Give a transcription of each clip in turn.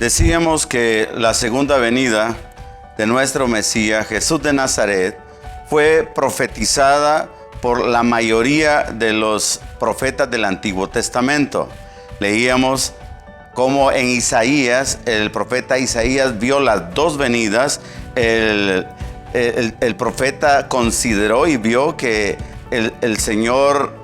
Decíamos que la segunda venida de nuestro Mesías, Jesús de Nazaret, fue profetizada por la mayoría de los profetas del Antiguo Testamento. Leíamos cómo en Isaías, el profeta Isaías vio las dos venidas. El profeta consideró y vio que el Señor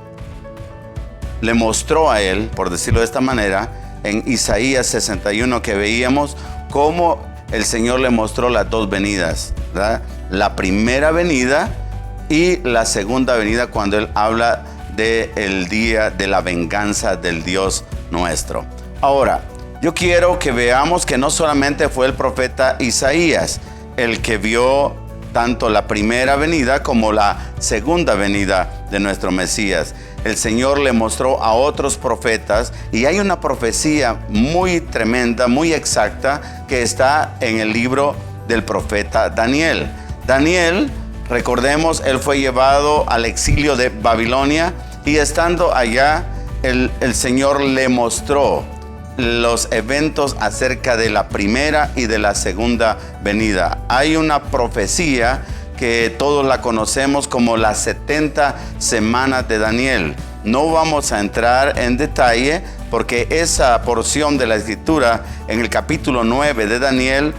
le mostró a él, por decirlo de esta manera, en Isaías 61, que veíamos cómo el Señor le mostró las dos venidas, ¿verdad? La primera venida y la segunda venida, cuando Él habla del día de la venganza del Dios nuestro. Ahora, yo quiero que veamos que no solamente fue el profeta Isaías el que vio tanto la primera venida como la segunda venida de nuestro Mesías. El Señor le mostró a otros profetas, y hay una profecía muy tremenda, muy exacta, que está en el libro del profeta Daniel. Daniel, recordemos, él fue llevado al exilio de Babilonia, y estando allá, el Señor le mostró los eventos acerca de la primera y de la segunda venida. Hay una profecía que todos la conocemos como las 70 semanas de Daniel. No vamos a entrar en detalle porque esa porción de la escritura en el capítulo 9 de Daniel,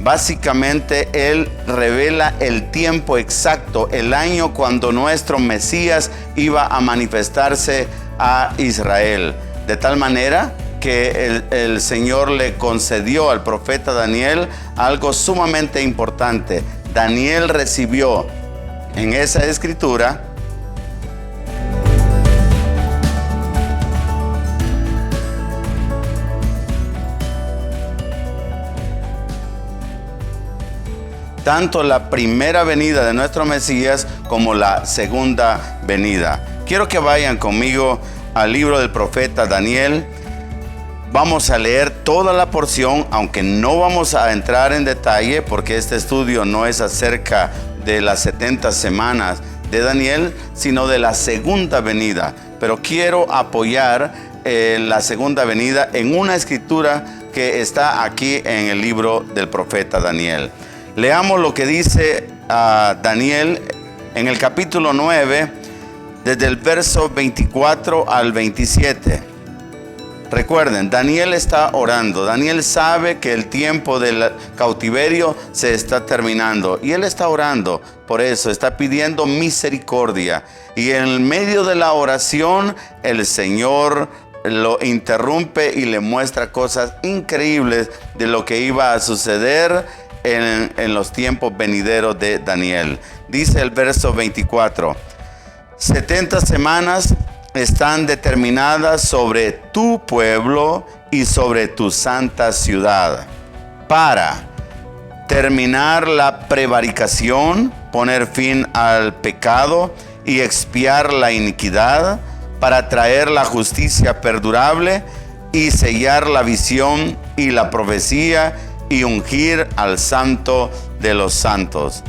básicamente él revela el tiempo exacto, el año cuando nuestro Mesías iba a manifestarse a Israel. De tal manera que el Señor le concedió al profeta Daniel algo sumamente importante. Daniel recibió en esa escritura tanto la primera venida de nuestro Mesías como la segunda venida. Quiero que vayan conmigo al libro del profeta Daniel. Vamos a leer toda la porción, aunque no vamos a entrar en detalle porque este estudio no es acerca de las 70 semanas de Daniel, sino de la segunda venida. Pero quiero apoyar la segunda venida en una escritura que está aquí en el libro del profeta Daniel. Leamos lo que dice Daniel en el capítulo 9, desde el verso 24 al 27. Recuerden, Daniel está orando. Daniel sabe que el tiempo del cautiverio se está terminando y él está orando. Por eso está pidiendo misericordia. Y en medio de la oración, el Señor lo interrumpe y le muestra cosas increíbles de lo que iba a suceder en los tiempos venideros de Daniel. Dice el verso 24: 70 semanas están determinadas sobre tu pueblo y sobre tu santa ciudad, para terminar la prevaricación, poner fin al pecado y expiar la iniquidad, para traer la justicia perdurable y sellar la visión y la profecía y ungir al santo de los santos.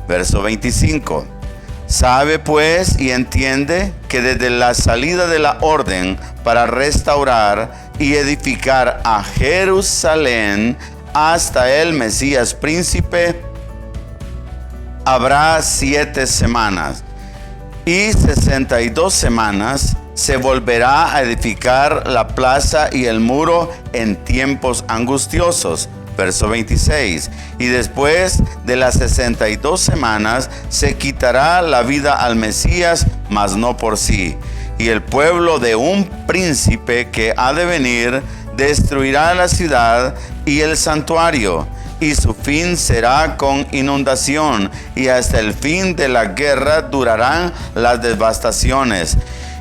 Verso 25. Sabe pues y entiende que desde la salida de la orden para restaurar y edificar a Jerusalén hasta el Mesías príncipe, habrá 7 semanas, y 62 semanas se volverá a edificar la plaza y el muro en tiempos angustiosos. Verso 26. Y después de las 62 semanas se quitará la vida al Mesías, mas no por sí. Y el pueblo de un príncipe que ha de venir destruirá la ciudad y el santuario, y su fin será con inundación, y hasta el fin de la guerra durarán las devastaciones.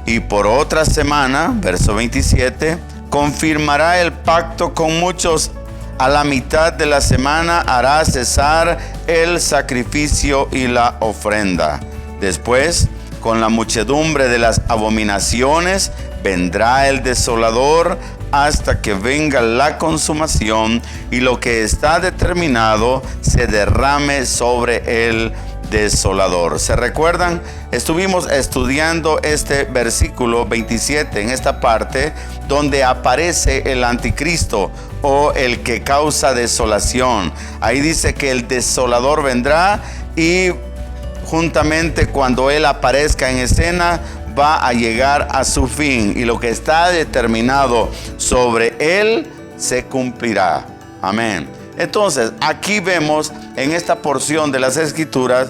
Y por otra semana, verso 27, confirmará el pacto con muchos. A la mitad de la semana hará cesar el sacrificio y la ofrenda. Después, con la muchedumbre de las abominaciones, vendrá el desolador hasta que venga la consumación y lo que está determinado se derrame sobre el desolador. ¿Se recuerdan? Estuvimos estudiando este versículo 27 en esta parte donde aparece el anticristo o el que causa desolación. Ahí dice que el desolador vendrá y juntamente cuando Él aparezca en escena va a llegar a su fin, y lo que está determinado sobre Él se cumplirá. Amén. Entonces, aquí vemos en esta porción de las Escrituras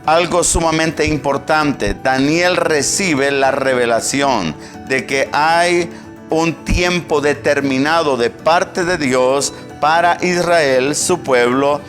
algo sumamente importante. Daniel recibe la revelación de que hay un tiempo determinado de parte de Dios para Israel, su pueblo,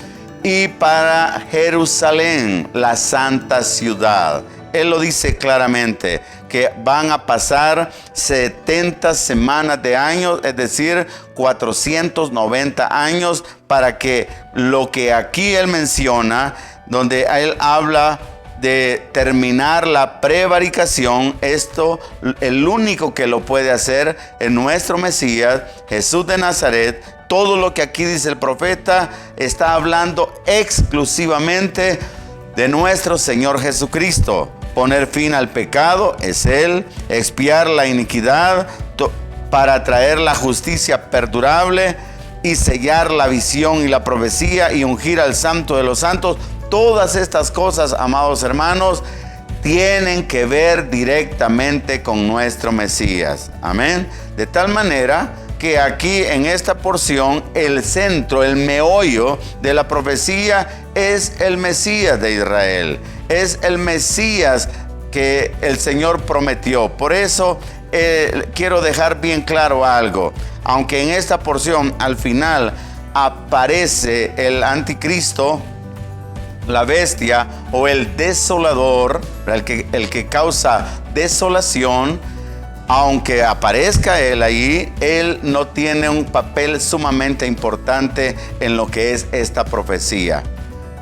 y para Jerusalén, la santa ciudad. Él lo dice claramente, que van a pasar 70 semanas de años, es decir, 490 años, para que lo que aquí él menciona, donde él habla de terminar la prevaricación, esto, el único que lo puede hacer es nuestro Mesías, Jesús de Nazaret. Todo lo que aquí dice el profeta está hablando exclusivamente de nuestro Señor Jesucristo. Poner fin al pecado es Él, expiar la iniquidad para traer la justicia perdurable y sellar la visión y la profecía y ungir al Santo de los Santos. Todas estas cosas, amados hermanos, tienen que ver directamente con nuestro Mesías. Amén. De tal manera que aquí en esta porción el centro, el meollo de la profecía es el Mesías de Israel. Es el Mesías que el Señor prometió. Por eso quiero dejar bien claro algo. Aunque en esta porción al final aparece el anticristo, la bestia o el desolador, el que causa desolación, aunque aparezca él ahí, él no tiene un papel sumamente importante en lo que es esta profecía.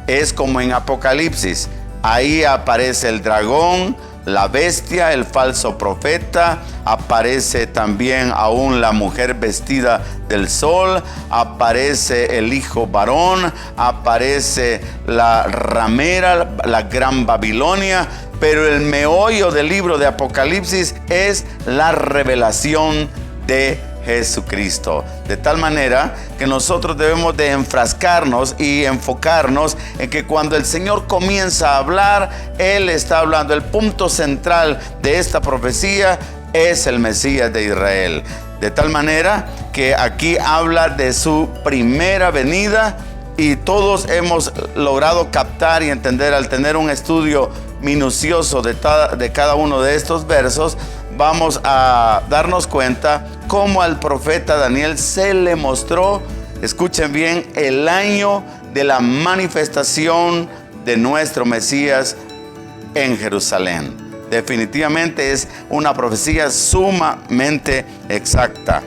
Es como en Apocalipsis. Ahí aparece el dragón, la bestia, el falso profeta, aparece también aún la mujer vestida del sol, aparece el hijo varón, aparece la ramera, la gran Babilonia, pero el meollo del libro de Apocalipsis es la revelación de Jesucristo. De tal manera que nosotros debemos de enfrascarnos y enfocarnos en que cuando el Señor comienza a hablar, Él está hablando. El punto central de esta profecía es el Mesías de Israel. De tal manera que aquí habla de su primera venida, y todos hemos logrado captar y entender al tener un estudio minucioso de cada uno de estos versos. Vamos a darnos cuenta cómo al profeta Daniel se le mostró, escuchen bien, el año de la manifestación de nuestro Mesías en Jerusalén. Definitivamente es una profecía sumamente exacta.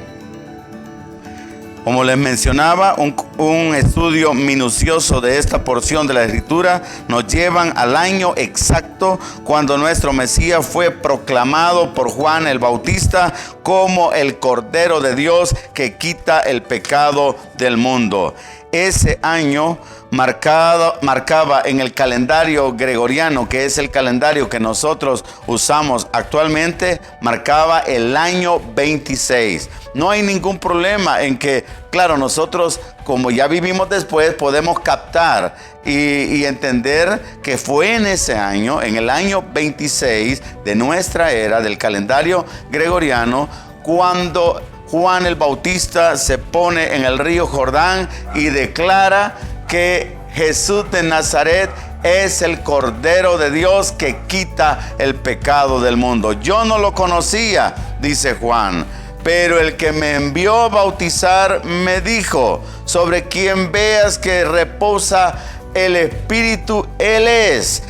Como les mencionaba, un estudio minucioso de esta porción de la Escritura nos llevan al año exacto cuando nuestro Mesías fue proclamado por Juan el Bautista como el Cordero de Dios que quita el pecado del mundo. Ese año marcaba en el calendario gregoriano, que es el calendario que nosotros usamos actualmente, marcaba el año 26. No hay ningún problema en que, claro, nosotros como ya vivimos después podemos captar y entender que fue en ese año, en el año 26 de nuestra era del calendario gregoriano, cuando Juan el Bautista se pone en el río Jordán y declara que Jesús de Nazaret es el Cordero de Dios que quita el pecado del mundo. Yo no lo conocía, dice Juan, pero el que me envió a bautizar me dijo: sobre quien veas que reposa el Espíritu, Él es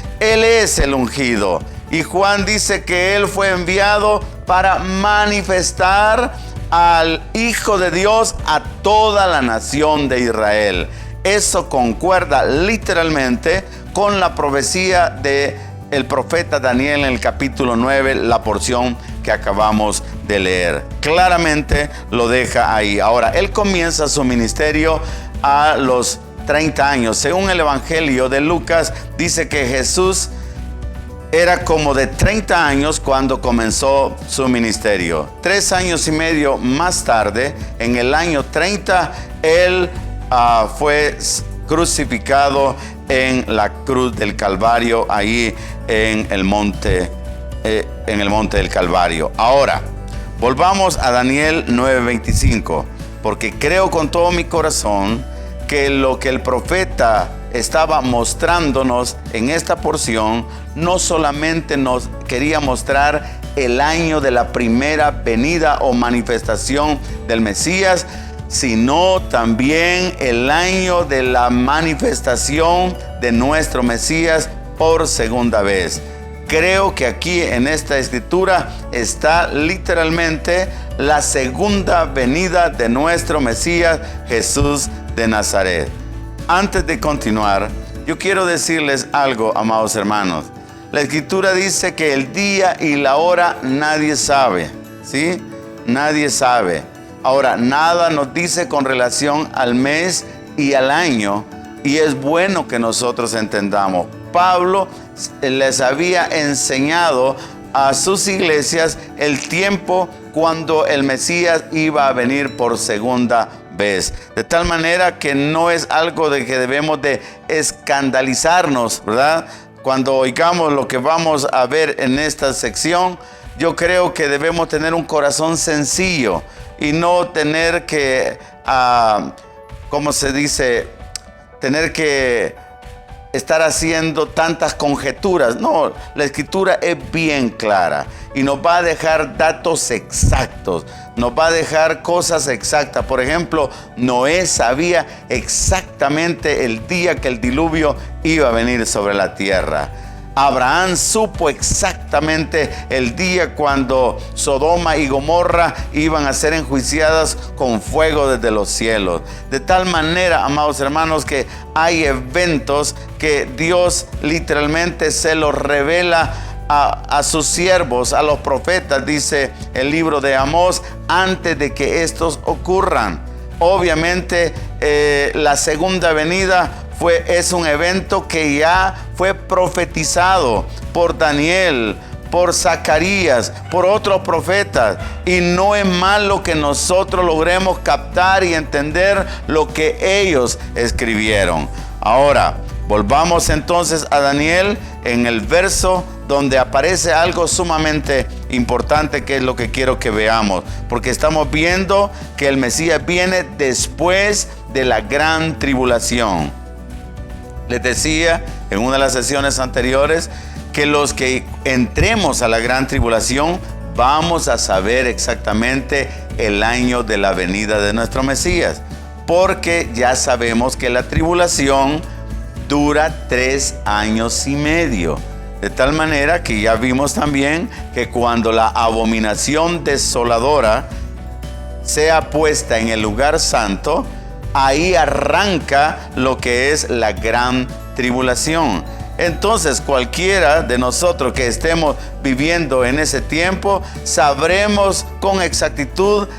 el ungido. Y Juan dice que Él fue enviado para manifestar al Hijo de Dios a toda la nación de Israel. Eso concuerda literalmente con la profecía del profeta Daniel en el capítulo 9, la porción que acabamos de leer. Claramente lo deja ahí. Ahora, él comienza su ministerio a los 30 años. Según el Evangelio de Lucas, dice que Jesús era como de 30 años cuando comenzó su ministerio. 3 años y medio más tarde, en el año 30, él fue crucificado en la cruz del Calvario, ahí en el monte del Calvario. Ahora, volvamos a Daniel 9:25, porque creo con todo mi corazón que lo que el profeta estaba mostrándonos en esta porción no solamente nos quería mostrar el año de la primera venida o manifestación del Mesías, sino también el año de la manifestación de nuestro Mesías por segunda vez. Creo que aquí en esta escritura está literalmente la segunda venida de nuestro Mesías, Jesús de Nazaret. Antes de continuar, yo quiero decirles algo, amados hermanos. La escritura dice que el día y la hora nadie sabe, ¿sí? Nadie sabe. Ahora, nada nos dice con relación al mes y al año, y es bueno que nosotros entendamos. Pablo les había enseñado a sus iglesias el tiempo cuando el Mesías iba a venir por segunda vez. De tal manera que no es algo de que debemos de escandalizarnos, ¿verdad? Cuando oigamos lo que vamos a ver en esta sección, yo creo que debemos tener un corazón sencillo y no tener que, ¿cómo se dice? Tener que estar haciendo tantas conjeturas. No, la escritura es bien clara y nos va a dejar datos exactos, nos va a dejar cosas exactas. Por ejemplo, Noé sabía exactamente el día que el diluvio iba a venir sobre la tierra. Abraham supo exactamente el día cuando Sodoma y Gomorra iban a ser enjuiciadas con fuego desde los cielos. De tal manera, amados hermanos, que hay eventos que Dios literalmente se los revela a sus siervos, a los profetas, dice el libro de Amós, antes de que estos ocurran. Obviamente, la segunda venida es un evento que ya fue profetizado por Daniel, por Zacarías, por otros profetas, y no es malo que nosotros logremos captar y entender lo que ellos escribieron. Ahora, volvamos entonces a Daniel en el verso donde aparece algo sumamente importante, que es lo que quiero que veamos, porque estamos viendo que el Mesías viene después de la gran tribulación. Les decía en una de las sesiones anteriores que los que entremos a la gran tribulación vamos a saber exactamente el año de la venida de nuestro Mesías, porque ya sabemos que la tribulación dura 3 años y medio. De tal manera que ya vimos también que cuando la abominación desoladora sea puesta en el lugar santo, ahí arranca lo que es la gran tribulación. Entonces, cualquiera de nosotros que estemos viviendo en ese tiempo, sabremos con exactitud,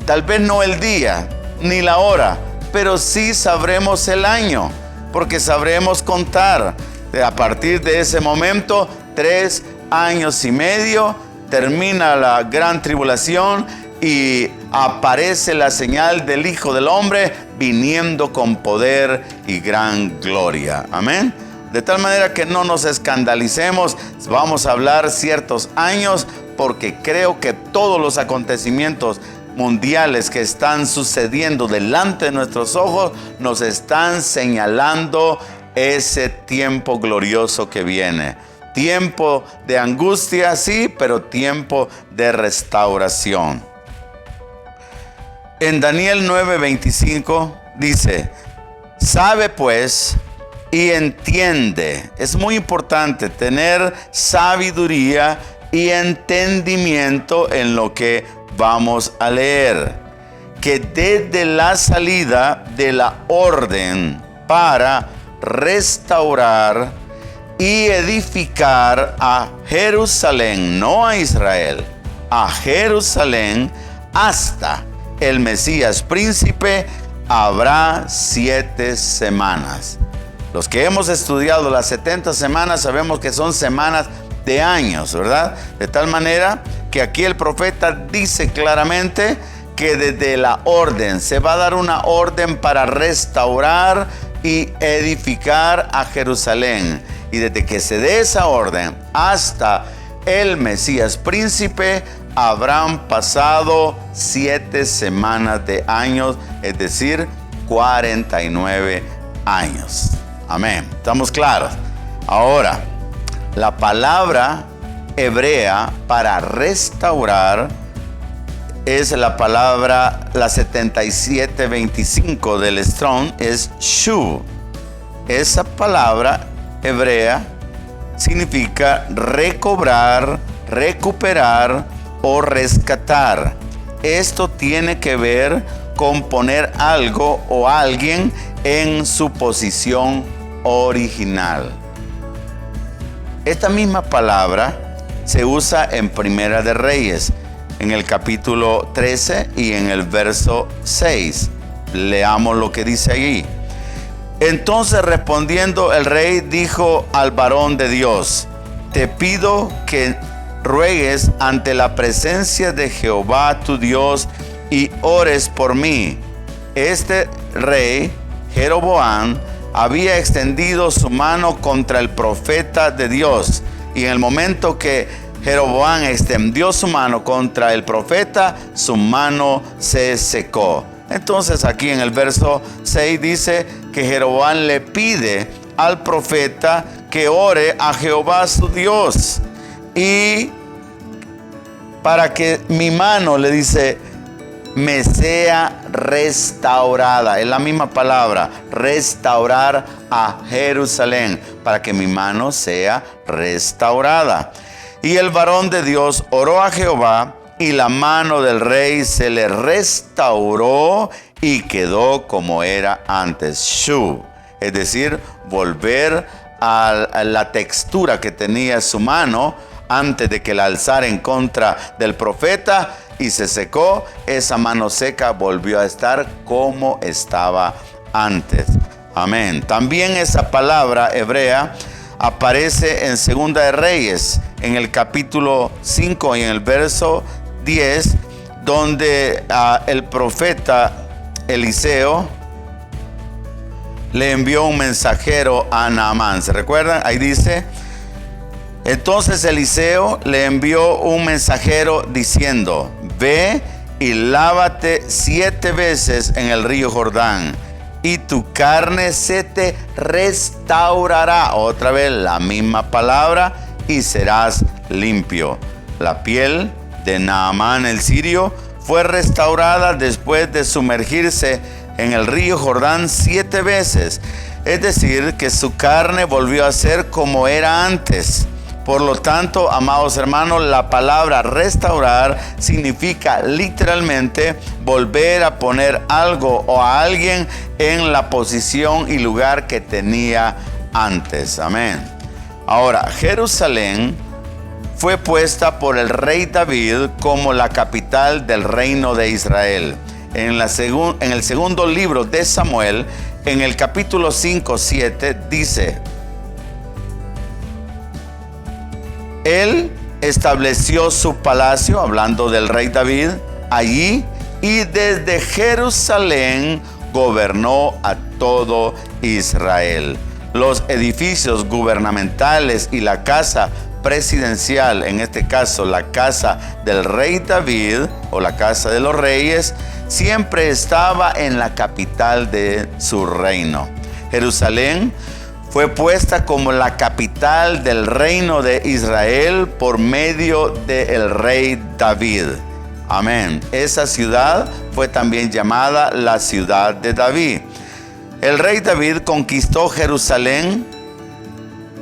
tal vez no el día ni la hora, pero sí sabremos el año, porque sabremos contar. A partir de ese momento, 3 años y medio, termina la gran tribulación y aparece la señal del Hijo del Hombre viniendo con poder y gran gloria. Amén. De tal manera que no nos escandalicemos. Vamos a hablar ciertos años, porque creo que todos los acontecimientos mundiales que están sucediendo delante de nuestros ojos nos están señalando ese tiempo glorioso que viene. Tiempo de angustia, sí, pero tiempo de restauración. En Daniel 9:25 dice: sabe pues y entiende. Es muy importante tener sabiduría y entendimiento en lo que vamos a leer. Que desde la salida de la orden para restaurar y edificar a Jerusalén, no a Israel, a Jerusalén, hasta el Mesías príncipe, habrá 7 semanas. Los que hemos estudiado las 70 semanas sabemos que son semanas de años, ¿verdad? De tal manera que aquí el profeta dice claramente que desde la orden, se va a dar una orden para restaurar y edificar a Jerusalén. Y desde que se dé esa orden hasta el Mesías príncipe, habrán pasado 7 semanas de años, es decir, 49 años. Amén. ¿Estamos claros? Ahora, la palabra hebrea para restaurar es la palabra, la 7725 del Strong, es shuv. Esa palabra hebrea significa recobrar, recuperar o rescatar. Esto tiene que ver con poner algo o alguien en su posición original. Esta misma palabra se usa en Primera de Reyes, en el capítulo 13 y en el verso 6. Leamos lo que dice allí. Entonces respondiendo el rey dijo al varón de Dios: te pido que ruegues ante la presencia de Jehová tu Dios y ores por mí. Este rey, Jeroboam, había extendido su mano contra el profeta de Dios, y en el momento que Jeroboam extendió su mano contra el profeta, su mano se secó. Entonces aquí en el verso 6 dice que Jeroboam le pide al profeta que ore a Jehová su Dios, y para que mi mano, le dice, me sea restaurada. Es la misma palabra, restaurar a Jerusalén, para que mi mano sea restaurada. Y el varón de Dios oró a Jehová, y la mano del rey se le restauró y quedó como era antes. Shuv, es decir, volver a la textura que tenía su mano antes de que la alzara en contra del profeta, y se secó. Esa mano seca volvió a estar como estaba antes. Amén. También esa palabra hebrea aparece en Segunda de Reyes, en el capítulo 5 y en el verso 10, donde el profeta Eliseo le envió un mensajero a Naamán. ¿Se recuerdan? Ahí dice: entonces Eliseo le envió un mensajero diciendo: ve y lávate 7 veces en el río Jordán, y tu carne se te restaurará. Otra vez la misma palabra, y serás limpio. La piel de Naamán el sirio fue restaurada después de sumergirse en el río Jordán 7 veces. Es decir, que su carne volvió a ser como era antes. Por lo tanto, amados hermanos, la palabra restaurar significa literalmente volver a poner algo o a alguien en la posición y lugar que tenía antes. Amén. Ahora, Jerusalén fue puesta por el rey David como la capital del reino de Israel. En el segundo libro de Samuel, en el capítulo 5-7, dice: él estableció su palacio, hablando del rey David, allí, y desde Jerusalén gobernó a todo Israel. Los edificios gubernamentales y la casa presidencial, en este caso la casa del rey David o la casa de los reyes, siempre estaba en la capital de su reino. Jerusalén fue puesta como la capital del reino de Israel por medio del rey David. Amén. Esa ciudad fue también llamada la ciudad de David. El rey David conquistó Jerusalén,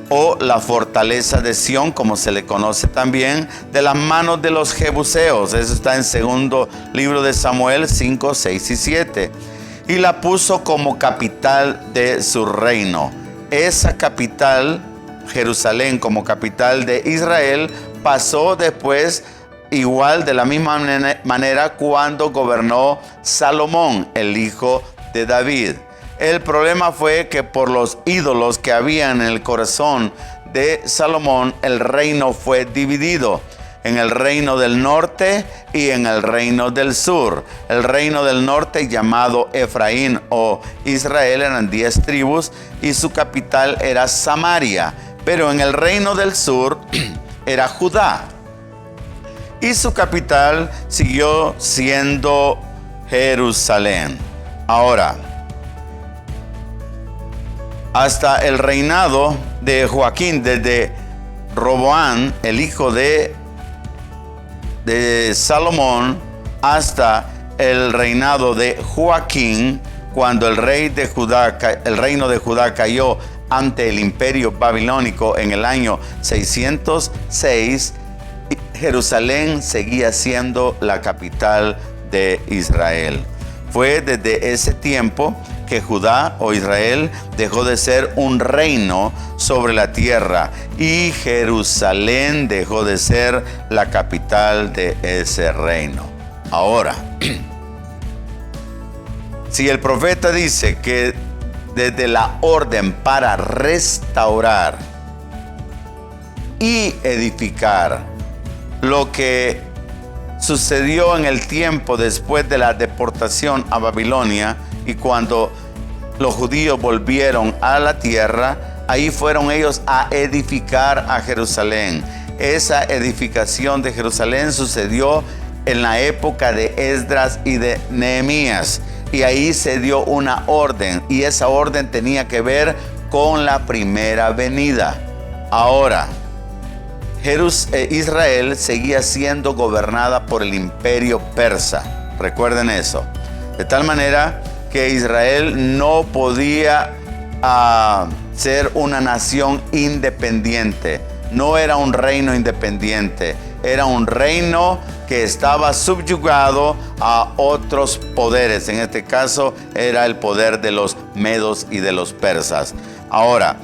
o la fortaleza de Sión, como se le conoce también, de las manos de los jebuseos. Eso está en segundo libro de Samuel 5, 6 y 7. Y la puso como capital de su reino. Esa capital, Jerusalén, como capital de Israel, pasó después igual de la misma manera cuando gobernó Salomón, el hijo de David. El problema fue que por los ídolos que había en el corazón de Salomón, el reino fue dividido en el reino del norte y en el reino del sur. El reino del norte, llamado Efraín o Israel, eran 10 tribus y su capital era Samaria. Pero en el reino del sur era Judá y su capital siguió siendo Jerusalén. Ahora, hasta el reinado de Joaquín, desde Roboán, el hijo de Salomón, hasta el reinado de Joaquín, cuando el reino de Judá cayó ante el imperio babilónico en el año 606, Jerusalén seguía siendo la capital de Israel. Fue desde ese tiempo que Judá o Israel dejó de ser un reino sobre la tierra y Jerusalén dejó de ser la capital de ese reino. Ahora, si el profeta dice que desde la orden para restaurar y edificar lo que sucedió en el tiempo después de la deportación a Babilonia, y cuando los judíos volvieron a la tierra, ahí fueron ellos a edificar a Jerusalén. Esa edificación de Jerusalén sucedió en la época de Esdras y de Nehemías. Y ahí se dio una orden, y esa orden tenía que ver con la primera venida. Ahora, Israel seguía siendo gobernada por el imperio persa. Recuerden eso. De tal manera que Israel no podía ser una nación independiente. No era un reino independiente. Era un reino que estaba subyugado a otros poderes. En este caso era el poder de los medos y de los persas. Ahora,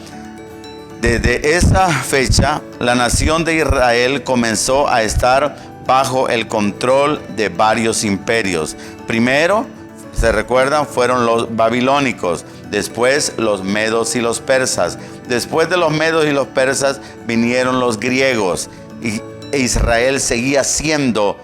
desde esa fecha, la nación de Israel comenzó a estar bajo el control de varios imperios. Primero, se recuerdan, fueron los babilónicos, después los medos y los persas. Después de los medos y los persas vinieron los griegos, y Israel seguía siendo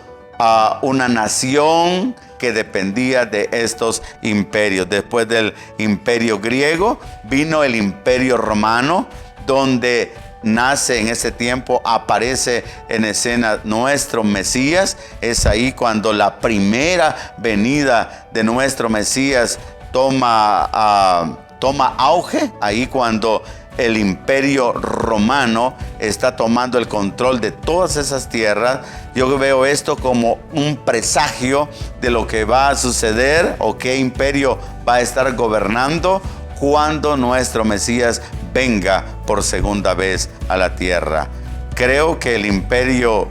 una nación que dependía de estos imperios. Después del imperio griego vino el imperio romano, donde nace en ese tiempo, aparece en escena nuestro Mesías. Es ahí cuando la primera venida de nuestro Mesías toma auge, ahí cuando el imperio romano está tomando el control de todas esas tierras. Yo veo esto como un presagio de lo que va a suceder o qué imperio va a estar gobernando cuando nuestro Mesías venga por segunda vez a la tierra. Creo que el imperio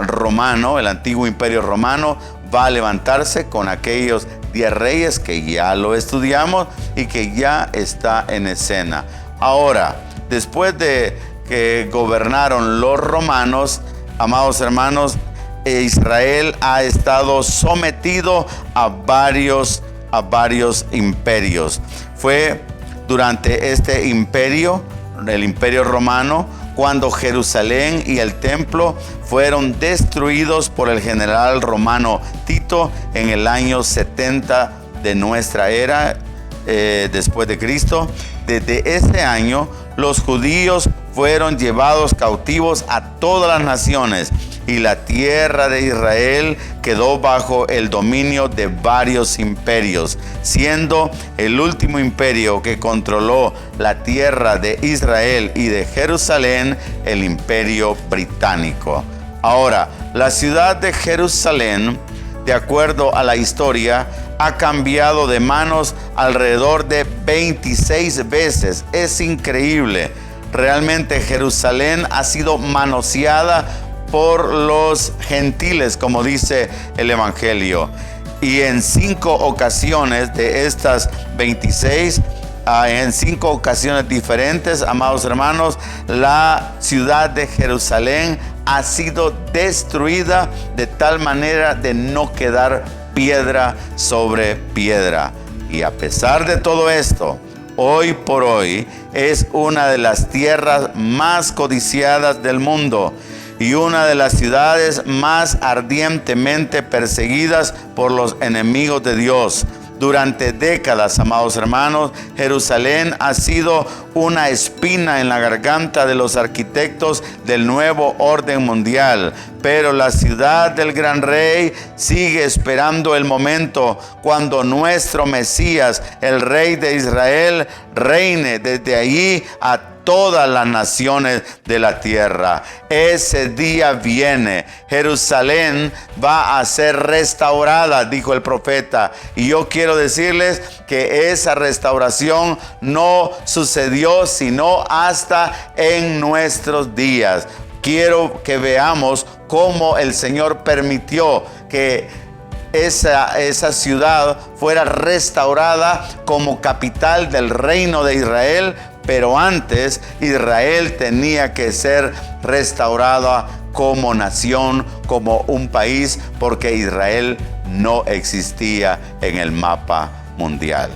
romano, el antiguo imperio romano, va a levantarse con aquellos 10 reyes que ya lo estudiamos y que ya está en escena. Ahora, después de que gobernaron los romanos, amados hermanos, Israel ha estado sometido a varios imperios. Fue durante este imperio, el imperio romano, cuando Jerusalén y el templo fueron destruidos por el general romano Tito en el año 70 de nuestra era, después de Cristo. Desde ese año, los judíos fueron llevados cautivos a todas las naciones, y la tierra de Israel quedó bajo el dominio de varios imperios, siendo el último imperio que controló la tierra de Israel y de Jerusalén el imperio británico. Ahora, la ciudad de Jerusalén, de acuerdo a la historia, ha cambiado de manos alrededor de 26 veces. Es increíble. Realmente Jerusalén ha sido manoseada por los gentiles, como dice el Evangelio. Y en 5 ocasiones de estas 26, en 5 ocasiones diferentes, amados hermanos, la ciudad de Jerusalén ha sido destruida de tal manera de no quedar piedra sobre piedra. Y a pesar de todo esto, hoy por hoy es una de las tierras más codiciadas del mundo y una de las ciudades más ardientemente perseguidas por los enemigos de Dios. Durante décadas, amados hermanos, Jerusalén ha sido una espina en la garganta de los arquitectos del nuevo orden mundial. Pero la ciudad del gran rey sigue esperando el momento cuando nuestro Mesías, el Rey de Israel, reine desde allí a todas las naciones de la tierra. Ese día viene. Jerusalén va a ser restaurada, dijo el profeta. Y yo quiero decirles que esa restauración no sucedió sino hasta en nuestros días. Quiero que veamos cómo el Señor permitió que esa ciudad fuera restaurada como capital del reino de Israel. Pero antes Israel tenía que ser restaurada como nación, como un país, porque Israel no existía en el mapa mundial.